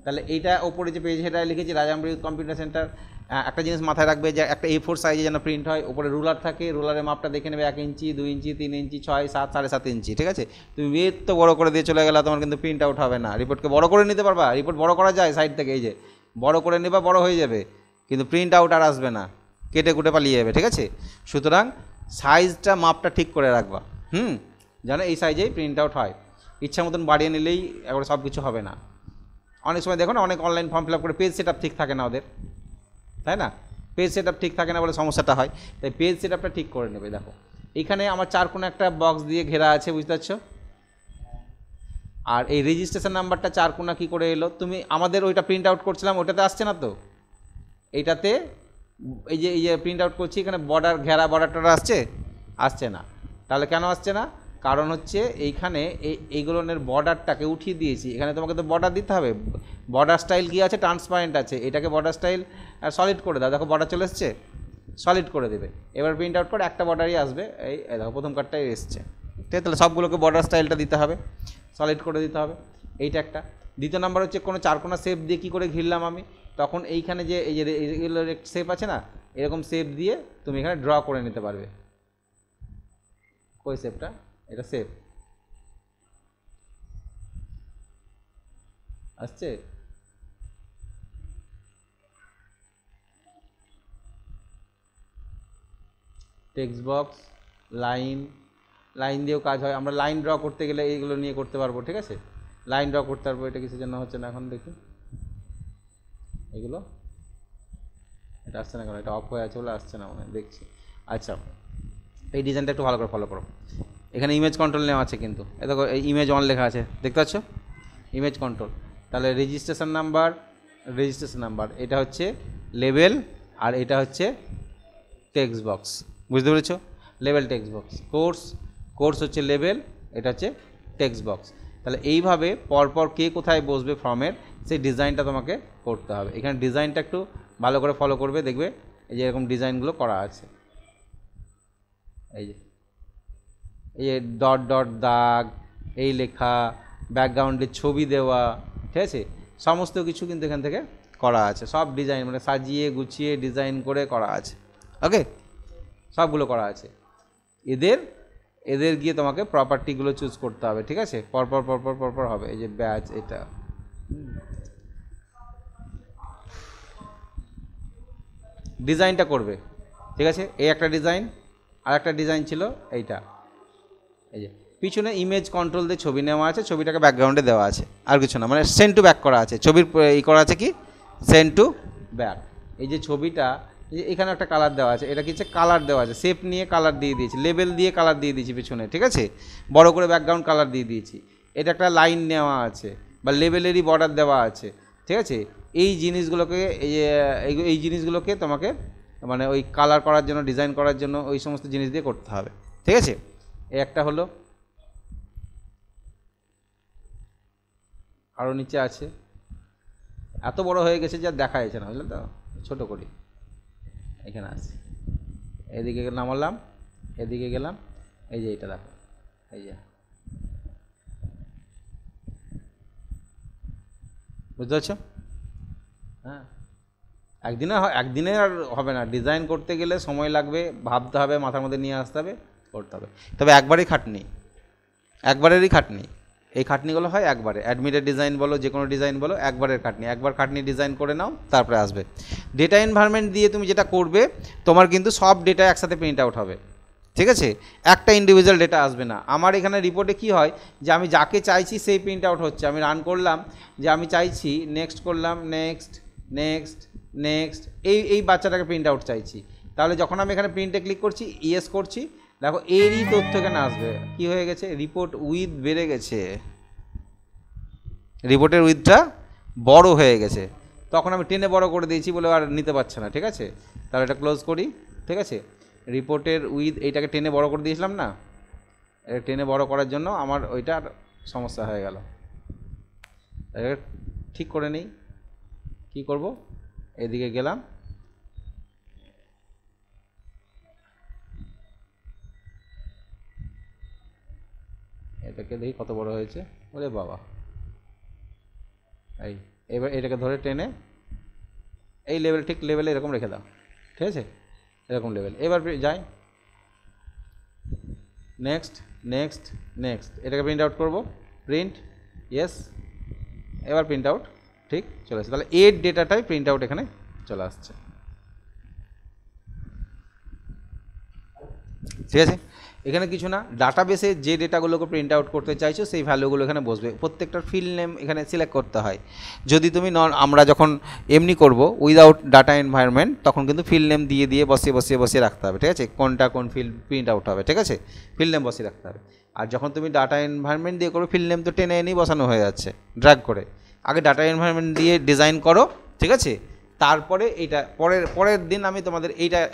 তাহলে এইটা ওপরে যে পেজ হেডারে লিখেছি রাজামপুর কম্পিউটার সেন্টার, একটা জিনিস মাথায় রাখবে যে একটা A4 সাইজে যেন প্রিন্ট হয়, ওপরে রুলার থাকে, রুলারের মাপটা দেখে নেবে 1 ইঞ্চি, 2 ইঞ্চি, 3 ইঞ্চি, 6, 7, 7.5 ইঞ্চি, ঠিক আছে। তুমি ওয়েট তো বড় করে দিয়ে চলে গেলে তোমার কিন্তু প্রিন্ট আউট হবে না। রিপোর্টকে বড় করে নিতে পারবা, রিপোর্ট বড় করা যায় সাইড থেকে, এই যে বড় করে নেবা, বড় হয়ে যাবে, কিন্তু প্রিন্ট আউট আর আসবে না, কেটে কুটে পালিয়ে যাবে, ঠিক আছে। সুতরাং সাইজটা মাপটা ঠিক করে রাখবা, যেন এই সাইজেই প্রিন্ট আউট হয়। ইচ্ছা মতন বাড়িয়ে নিলেই একবারে সব কিছু হবে না। অনেক সময় দেখো না, অনেক অনলাইন ফর্ম ফিল আপ করে পেজ সেট আপ ঠিক থাকে না ওদের, তাই না? পেজ সেট আপ ঠিক থাকে না বলে সমস্যাটা হয়। তাই পেজ সেট আপটা ঠিক করে নেবে। দেখো এইখানে আমার 4 কোণে একটা বক্স দিয়ে ঘেরা আছে, বুঝতে পারছো। আর এই রেজিস্ট্রেশন নাম্বারটা 4 কোণা কী করে এলো? তুমি আমাদের ওইটা প্রিন্ট আউট করছিলাম, ওটাতে আসছে না তো। এইটাতে এই যে প্রিন্ট আউট করছি, এখানে বর্ডার ঘেরা বর্ডারটা আসছে না। তাহলে কেন আসছে না? কারণ হচ্ছে এইখানে এইগুলোর বর্ডারটাকে উঠিয়ে দিয়েছি। এখানে তোমাকে তো বর্ডার দিতে হবে। বর্ডার স্টাইল কী আছে? ট্রান্সপারেন্ট আছে। এটাকে বর্ডার স্টাইল সলিড করে দাও। দেখো বর্ডার চলে এসছে, সলিড করে দেবে। এবার প্রিন্ট আউট করে একটা বর্ডারই আসবে, এই দেখো প্রথম কার্ডটাই এসছে, ঠিক আছে। তাহলে সবগুলোকে বর্ডার স্টাইলটা দিতে হবে, সলিড করে দিতে হবে, এইটা একটা। দ্বিতীয় নাম্বার হচ্ছে কোনো 4 কোণা শেপ দিয়ে কী করে ঘিরলাম আমি, তখন এইখানে যে এই যে এগুলোর শেপ আছে না, এরকম শেপ দিয়ে তুমি এখানে ড্র করে নিতে পারবে। কই শেপটা? এটা শেপ আসছে। টেক্সট বক্স, লাইন দিয়েও কাজ হয়। আমরা লাইন ড্র করতে গেলে এইগুলো নিয়ে করতে পারবো, ঠিক আছে। লাইন ড্র করতে পারবো। এটা কিসের জন্য হচ্ছে না এখন দেখি, এগুলো এটা আসছে না কেন? এটা অফ হয়ে আছে বলে আসছে না মনে হয়, দেখছি। আচ্ছা, এই ডিজাইনটা একটু ভালো করে ফলো করো। এখানে ইমেজ কন্ট্রোল নেওয়া আছে, কিন্তু এ দেখো এই ইমেজ অন লেখা আছে, দেখতে পাচ্ছ? Image control. তাহলে রেজিস্ট্রেশন নাম্বার, এটা হচ্ছে লেবেল, আর এটা হচ্ছে টেক্সট বক্স, বুঝতে পেরেছো? লেবেল টেক্সট বক্স, কোর্স হচ্ছে লেবেল, এটা হচ্ছে টেক্সট বক্স। তাহলে এইভাবে পরপর কে কোথায় বসবে ফর্মের, সেই ডিজাইনটা তোমাকে করতে হবে। এখানে ডিজাইনটা একটু ভালো করে ফলো করবে, দেখবে এই যে এরকম ডিজাইনগুলো করা আছে। এই যে ডট ডট দাগ, এই লেখা, ব্যাকগ্রাউন্ডে ছবি দেওয়া, ঠিক আছে, সমস্ত কিছু কিন্তু এখান থেকে করা আছে। সব ডিজাইন মানে সাজিয়ে গুছিয়ে ডিজাইন করে করা আছে, ওকে, সবগুলো করা আছে। এদের গিয়ে তোমাকে প্রপার্টিগুলো চুজ করতে হবে, ঠিক আছে। পরপর হবে। এই যে ব্যাচ, এটা ডিজাইনটা করবে, ঠিক আছে। এই একটা ডিজাইন, আর একটা ডিজাইন ছিল এইটা, এই যে পিছনে ইমেজ কন্ট্রোল দিয়ে ছবি নেওয়া আছে, ছবিটাকে ব্যাকগ্রাউন্ডে দেওয়া আছে, আর কিছু না, মানে সেন্ড টু ব্যাক করা আছে। ছবির করা আছে কি, সেন্ড টু ব্যাক। এই যে ছবিটা, এই যে এখানে একটা কালার দেওয়া আছে, এটা কি হচ্ছে কালার দেওয়া আছে, শেপ নিয়ে কালার দিয়ে দিয়েছি, লেবেল দিয়ে কালার দিয়ে দিয়েছি পিছনে, ঠিক আছে, বড় করে ব্যাকগ্রাউন্ড কালার দিয়ে দিয়েছি। এটা একটা লাইন নেওয়া আছে, বা লেবেলেরই বর্ডার দেওয়া আছে, ঠিক আছে। এই জিনিসগুলোকে তোমাকে মানে ওই কালার করার জন্য, ডিজাইন করার জন্য ওই সমস্ত জিনিস দিয়ে করতে হবে, ঠিক আছে। এই একটা হলো, আরও নিচে আছে, এত বড় হয়ে গেছে যে আর দেখা যাচ্ছে না, বুঝলে তো, ছোটো করি। এখানে আছে, এদিকে নামালাম, এদিকে গেলাম, এই যে এটা দেখো, এই যে, বুঝতে পারছো? হ্যাঁ, একদিনে আর হবে না। ডিজাইন করতে গেলে সময় লাগবে, ভাবতে হবে, মাথার মধ্যে নিয়ে আসতে হবে, করতে হবে। তবে একবারেরই খাটনি, এই খাটনিগুলো হয় একবারে। অ্যাডমিটের ডিজাইন বলো, যে কোনো ডিজাইন বলো, একবার খাটনি ডিজাইন করে নাও, তারপরে আসবে। ডেটা এনভায়রনমেন্ট দিয়ে তুমি যেটা করবে, তোমার কিন্তু সব ডেটা একসাথে প্রিন্ট আউট হবে, ঠিক আছে, একটা ইন্ডিভিজুয়াল ডেটা আসবে না। আমার এখানে রিপোর্টে কি হয় যে আমি যাকে চাইছি সেই প্রিন্ট আউট হচ্ছে। আমি রান করলাম যে আমি চাইছি, নেক্সট করলাম, নেক্সট, নেক্সট নেক্সট, এই বাচ্চাটাকে প্রিন্ট আউট চাইছি। তাহলে যখন আমি এখানে প্রিন্টে ক্লিক করছি, ইয়েস করছি, দেখো এরই তথ্য এখানে আসবে। কি হয়ে গেছে, রিপোর্ট উইথ বেড়ে গেছে, রিপোর্টের উইথটা বড় হয়ে গেছে। তখন আমি টেনে বড় করে দিয়েছি বলে আর নিতে পারছে না, ঠিক আছে। তাহলে এটা ক্লোজ করি, ঠিক আছে। রিপোর্টের উইথ এইটাকে টেনে বড় করে দিয়েছিলাম না, এটা টেনে বড় করার জন্য আমার ওইটার সমস্যা হয়ে গেল। ঠিক করে নেই, কি করব, এদিকে গেলাম, এটাকে দেখি কত বড় হয়েছে, ওরে বাবা। এই এবার এটাকে ধরে টেনে এই লেভেল, ঠিক লেভেলে এরকম রেখে দাও, ঠিক আছে, এরকম লেভেল। এবার যাই, নেক্সট নেক্সট নেক্সট, এটাকে প্রিন্ট আউট করবো, প্রিন্ট, ইয়েস, এবার প্রিন্ট আউট, ঠিক চলে আসছে। তাহলে এর ডেটাটাই প্রিন্ট আউট এখানে চলে আসছে, ঠিক আছে। এখানে কিছু না, ডাটাবেসে যে ডেটাগুলোকে প্রিন্ট আউট করতে চাইছো সেই ভ্যালুগুলো এখানে বসবে। প্রত্যেকটার ফিল্ড নেম এখানে সিলেক্ট করতে হয়। যদি তুমি আমরা যখন এমনি করব উইদাউট ডাটা এনভায়রনমেন্ট, তখন কিন্তু ফিল্ড নেম দিয়ে দিয়ে বসিয়ে রাখতে হবে, ঠিক আছে, কোনটা কোন ফিল্ড প্রিন্ট আউট হবে, ঠিক আছে, ফিল্ড নেম বসিয়ে রাখতে হবে। আর যখন তুমি ডাটা এনভায়রনমেন্ট দিয়ে করো, ফিল্ড নেম তো টেনে এনেই বসানো হয়ে যাচ্ছে ড্র্যাগ করে। আগে ডাটা এনভায়রনমেন্ট দিয়ে ডিজাইন করো, ঠিক আছে, তারপরে এইটা পরের দিন আমি তোমাদের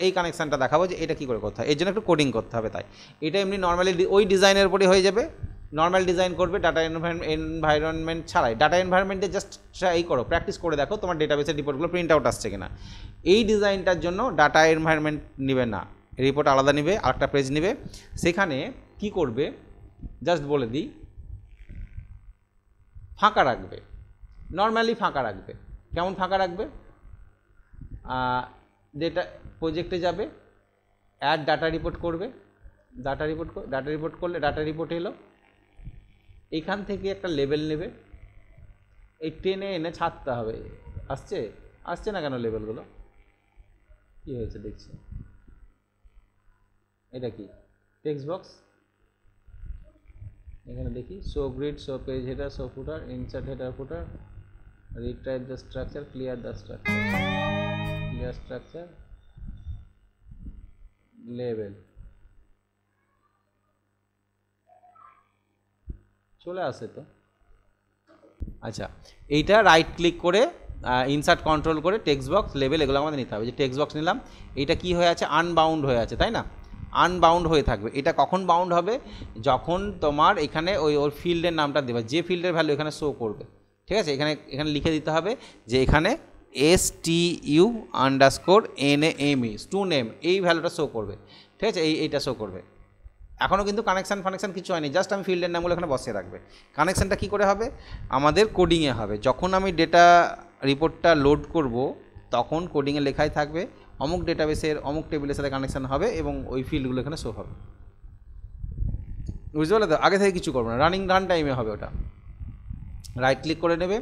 এই কানেকশানটা দেখাবো যে এটা কী করে করতে হয়। এর জন্য একটু কোডিং করতে হবে। তাই এটা এমনি নর্মালি ওই ডিজাইনের উপরই হয়ে যাবে, নর্মাল ডিজাইন করবে ডাটা এনভায়রনমেন্ট ছাড়াই। ডাটা এনভায়রনমেন্টে জাস্ট এই করো, প্র্যাকটিস করে দেখো তোমার ডেটাবেসের রিপোর্টগুলো প্রিন্ট আউট আসছে কিনা। এই ডিজাইনটার জন্য ডাটা এনভায়রনমেন্ট নেবে না, রিপোর্ট আলাদা নেবে, আরেকটা পেজ নেবে। সেখানে কি করবে জাস্ট বলে দিই, ফাঁকা রাখবে, নর্মালি ফাঁকা রাখবে। কেমন ফাঁকা রাখবে, ডেটা প্রজেক্টে যাবে, অ্যাড ডাটা রিপোর্ট করবে, ডাটা রিপোর্ট করলে ডাটা রিপোর্ট এলো, এইখান থেকে একটা লেবেল নেবে, এই টেনে এনে ছাড়তে হবে। আসছে না কেন লেবেলগুলো, কী হয়েছে দেখছি, এটা কি টেক্সট বক্স, এখানে দেখি show grid, show page header, show footer, insert header footer, retype the structure, clear the structure, clear structure, label, চলে আসে তো। আচ্ছা, এইটা রাইট ক্লিক করে ইনসার্ট কন্ট্রোল করে টেক্সট বক্স, লেবেল এগুলো আমাদের নিতে হবে। যে টেক্সট বক্স নিলাম, এটা কি হয়ে আছে, আনবাউন্ড হয়ে আছে, তাই না, আনবাউন্ড হয়ে থাকবে। এটা কখন বাউন্ড হবে, যখন তোমার এখানে ওর ফিল্ডের নামটা দেবে, যে ফিল্ডের ভ্যালু এখানে শো করবে, ঠিক আছে। এখানে লিখে দিতে হবে যে এখানে STU_NAME টু নেম, এই ভ্যালুটা শো করবে, ঠিক আছে, এইটা শো করবে। এখনও কিন্তু কানেকশান কিছু হয়নি, জাস্ট আমি ফিল্ডের নামগুলো এখানে বসিয়ে রাখবে। কানেকশানটা কী করে হবে, আমাদের কোডিংয়ে হবে। যখন আমি ডেটা রিপোর্টটা লোড করব, তখন কোডিংয়ে লেখাই থাকবে অমুক ডেটাবেসের অমুক টেবিলের সাথে কানেকশান হবে এবং ওই ফিল্ডগুলো এখানে শো হবে। বুঝতে পারলে তো, আগে থেকে কিছু করবো না, রান টাইমে হবে ওটা। রাইট ক্লিক করে নেবে,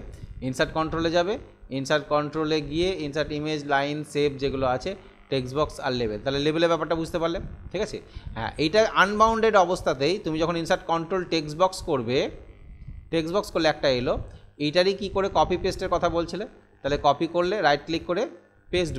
ইনসার্ট কন্ট্রোলে যাবে, ইনসার্ট কন্ট্রোলে গিয়ে ইনসার্ট ইমেজ, লাইন, সেভ যেগুলো আছে, টেক্সট বক্স আর লেবেল। তাহলে লেবেলের ব্যাপারটা বুঝতে পারলে, ঠিক আছে। হ্যাঁ, এইটা আনবাউন্ডেড অবস্থাতেই তুমি যখন ইনসার্ট কন্ট্রোল টেক্সট বক্স করবে, টেক্সট বক্স করলে একটা এলো, এইটারই কী করে কপি পেস্টের কথা বলছিলে, তাহলে কপি করলে রাইট ক্লিক করে পেস্ট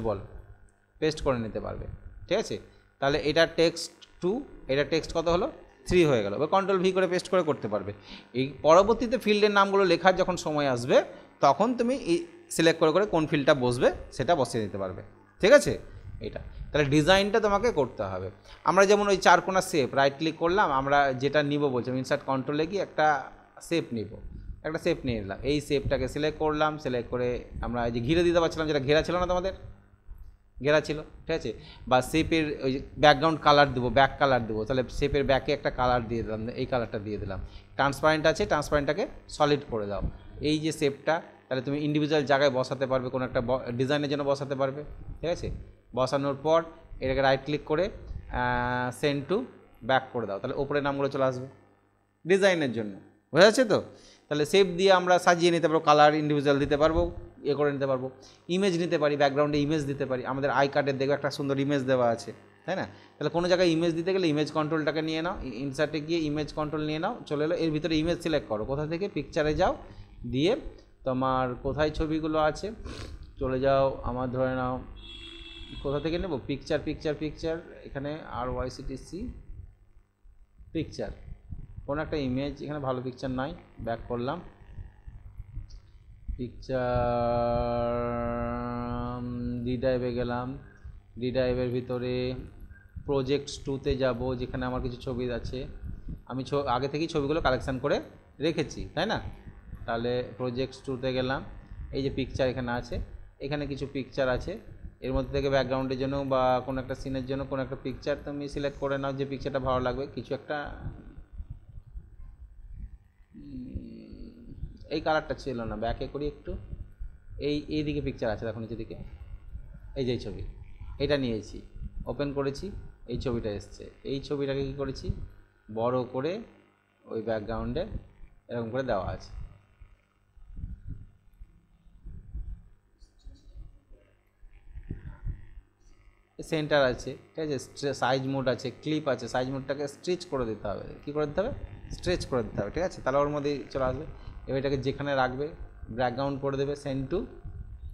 পেস্ট করে নিতে পারবে, ঠিক আছে। তাহলে এটা টেক্সট 2, এটা টেক্সট কত হলো 3 হয়ে গেল। এবার কন্ট্রোল ভি করে পেস্ট করে করতে পারবে। এই পরবর্তীতে ফিল্ডের নামগুলো লেখার যখন সময় আসবে, তখন তুমি সিলেক্ট করে কোন ফিল্ডটা বসবে সেটা বসিয়ে দিতে পারবে, ঠিক আছে। এটা তাহলে ডিজাইনটা তোমাকে করতে হবে। আমরা যেমন ওই 4 কোণা শেপ, রাইট ক্লিক করলাম, আমরা যেটা নিব বলছিলাম ইনসার্ট কন্ট্রোলে গিয়ে একটা শেপ নিব, একটা শেপ নিয়ে নিলাম, এই শেপটাকে সিলেক্ট করলাম, সিলেক্ট করে আমরা এই যে ঘিরে দিতে পারছিলাম, যেটা ঘেরা ছিল না তোমাদের, ঘেরা ছিল, ঠিক আছে। বা শেপের ওই ব্যাকগ্রাউন্ড কালার দেবো, ব্যাক কালার দেবো, তাহলে শেপের ব্যাকে একটা কালার দিয়ে দিলাম, এই কালারটা দিয়ে দিলাম। ট্রান্সপারেন্ট আছে, ট্রান্সপারেন্টটাকে সলিড করে দাও। এই যে শেপটা, তাহলে তুমি ইন্ডিভিজুয়াল জায়গায় বসাতে পারবে, কোনো একটা ডিজাইনের জন্য বসাতে পারবে, ঠিক আছে। বসানোর পর এটাকে রাইট ক্লিক করে সেন্ড টু ব্যাক করে দাও, তাহলে ওপরের নামগুলো চলে আসবে ডিজাইনের জন্য, বোঝা যাচ্ছে তো। তাহলে শেপ দিয়ে আমরা সাজিয়ে নিতে পারবো, কালার ইন্ডিভিজুয়াল দিতে পারবো, করে নিতে পারবো। ইমেজ নিতে পারি, ব্যাকগ্রাউন্ডে ইমেজ দিতে পারি। আমাদের আই কার্ডের দেখবে একটা সুন্দর ইমেজ দেওয়া আছে, তাই না। তাহলে কোনো জায়গায় ইমেজ দিতে গেলে ইমেজ কন্ট্রোলটাকে নিয়ে নাও, ইনসার্টে গিয়ে ইমেজ কন্ট্রোল নিয়ে নাও, চলে এলো। এর ভিতরে ইমেজ সিলেক্ট করো, কোথা থেকে পিকচারে যাও, দিয়ে তোমার কোথায় ছবিগুলো আছে চলে যাও, আমার ধরে নাও কোথা থেকে নেব, পিকচার পিকচার পিকচার, এখানে RYCTC পিকচার, কোনো একটা ইমেজ, এখানে ভালো পিকচার নাই, ব্যাক করলাম, পিকচার ডি ড্রাইভে গেলাম, ডি ড্রাইভের ভিতরে প্রজেক্টস 2-তে যাব, যেখানে আমার কিছু ছবি আছে, আমি আগে থেকেই ছবিগুলো কালেকশান করে রেখেছি, তাই না? তাহলে প্রজেক্টস 2-তে গেলাম, এই যে পিকচার এখানে আছে, এখানে কিছু পিকচার আছে, এর মধ্যে থেকে ব্যাকগ্রাউন্ডের জন্য বা কোনো একটা সিনের জন্য কোনো একটা পিকচার তুমি সিলেক্ট করে নাও, যে পিকচারটা ভালো লাগবে, কিছু একটা, এই কালারটা ছিল না, ব্যাকে করি একটু, এইদিকে পিকচার আছে, দেখো নিচের দিকে, এই যে ছবি, এটা নিয়েছি, ওপেন করেছি, এই ছবিটা এসছে, এই ছবিটাকে কী করেছি, বড় করে ওই ব্যাকগ্রাউন্ডে এরকম করে দেওয়া আছে। সেন্টার আছে, ঠিক আছে, সাইজ মোড আছে, ক্লিপ আছে, সাইজ মোডটাকে স্ট্রেচ করে দিতে হবে, কী করে দিতে হবে, স্ট্রেচ করে দিতে হবে, ঠিক আছে, তাহলে ওর মধ্যেই চলে আসবে। এবার এটাকে যেখানে রাখবে ব্যাকগ্রাউন্ড করে দেবে সেন্ড টু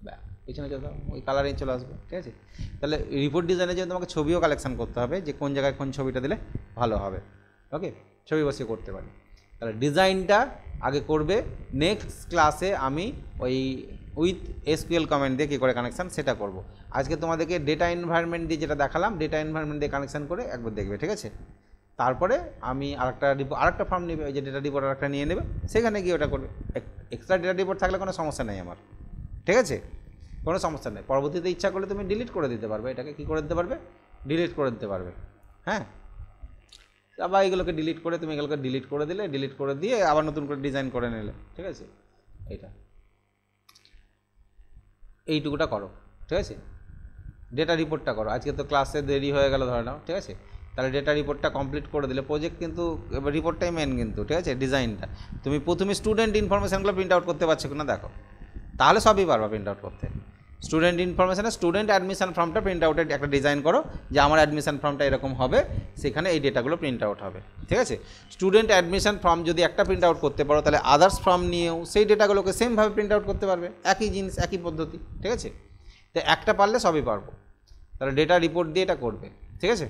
ব্যাক, পিছনে চলে যাবে, ওই কালারেই চলে আসবে, ঠিক আছে। তাহলে রিপোর্ট ডিজাইনের জন্য তোমাকে ছবিও কালেকশান করতে হবে, যে কোন জায়গায় কোন ছবিটা দিলে ভালো হবে, ওকে, ছবি বসিয়ে করতে পারি। তাহলে ডিজাইনটা আগে করবে, নেক্সট ক্লাসে আমি ওই উইথ SQL কমেন্ট দিয়ে কী করে কানেকশান সেটা করব। আজকে তোমাদেরকে ডেটা এনভায়রনমেন্ট দিয়ে যেটা দেখালাম, ডেটা এনভায়রনমেন্ট দিয়ে কানেকশান করে একবার দেখবে, ঠিক আছে। তারপরে আমি আরেকটা ফর্ম নেবে, ওই যে ডেটা রিপোর্ট আরেকটা নিয়ে নেবে, সেখানে গিয়ে ওটা করবে। এক্সট্রা ডেটা রিপোর্ট থাকলে কোনো সমস্যা নেই আমার, ঠিক আছে, কোনো সমস্যা নেই। পরবর্তীতে ইচ্ছা করলে তুমি ডিলিট করে দিতে পারবে, এটাকে কী করে দিতে পারবে, ডিলিট করে দিতে পারবে, হ্যাঁ। আবার এগুলোকে ডিলিট করে তুমি এগুলোকে ডিলিট করে দিলে, ডিলিট করে দিয়ে আবার নতুন করে ডিজাইন করে নিলে, ঠিক আছে। এইটুকুটা করো, ঠিক আছে। ডেটা রিপোর্টটা করো, আজকে তো ক্লাসে দেরি হয়ে গেল ধরে নাও, ঠিক আছে। তাহলে ডেটা রিপোর্টটা কমপ্লিট করে দিলে, প্রজেক্ট কিন্তু রিপোর্টটাই মেন কিন্তু, ঠিক আছে, ডিজাইনটা তুমি প্রথমে স্টুডেন্ট ইনফরমেশানগুলো প্রিন্ট আউট করতে পারছো কিনা দেখো, তাহলে সবই পারবা প্রিন্ট আউট করতে। স্টুডেন্ট ইনফরমেশানে স্টুডেন্ট অ্যাডমিশন ফর্মটা প্রিন্ট আউটের একটা ডিজাইন করো, যে আমার অ্যাডমিশন ফর্মটা এরকম হবে, সেখানে এই ডেটাগুলো প্রিন্ট আউট হবে, ঠিক আছে। স্টুডেন্ট অ্যাডমিশন ফর্ম যদি একটা প্রিন্ট আউট করতে পারো, তাহলে আদার্স ফর্ম নিয়েও সেই ডেটাগুলোকে সেমভাবে প্রিন্ট আউট করতে পারবে, একই জিনিস একই পদ্ধতি, ঠিক আছে। তো একটা পারলে সবই পারবো। তাহলে ডেটা রিপোর্ট দিয়ে এটা করবে, ঠিক আছে।